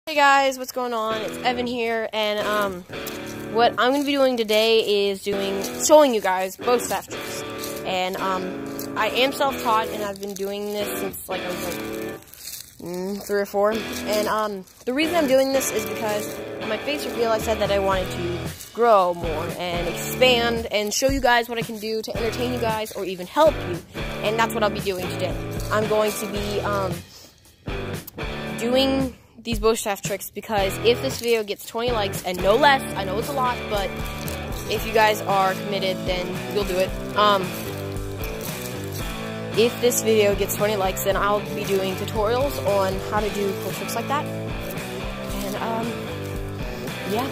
Hey guys, what's going on? It's Evan here, and what I'm going to be doing today is showing you guys bow staff tricks. And I am self-taught, and I've been doing this since I was 3 or 4. And the reason I'm doing this is because on my face reveal I said that I wanted to grow more and expand and show you guys what I can do to entertain you guys or even help you. And that's what I'll be doing today. I'm going to be doing these bow staff tricks because if this video gets 20 likes and no less, I know it's a lot, but if you guys are committed, then you'll do it. If this video gets 20 likes, then I'll be doing tutorials on how to do cool tricks like that. And yeah,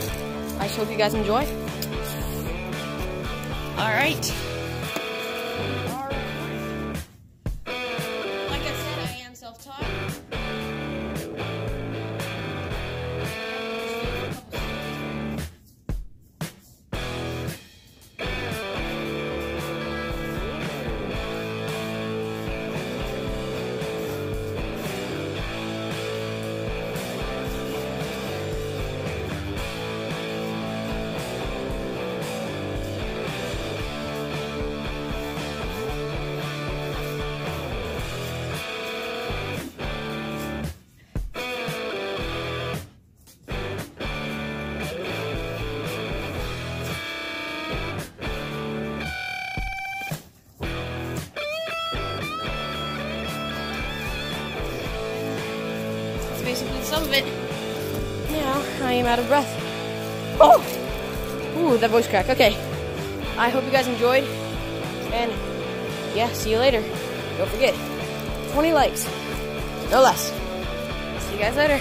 I just hope you guys enjoy. All right. Like I said, I am self-taught. Basically some of it. Now I am out of breath. Oh! Ooh, that voice crack. Okay. I hope you guys enjoyed. And yeah, see you later. Don't forget, 20 likes. No less. See you guys later.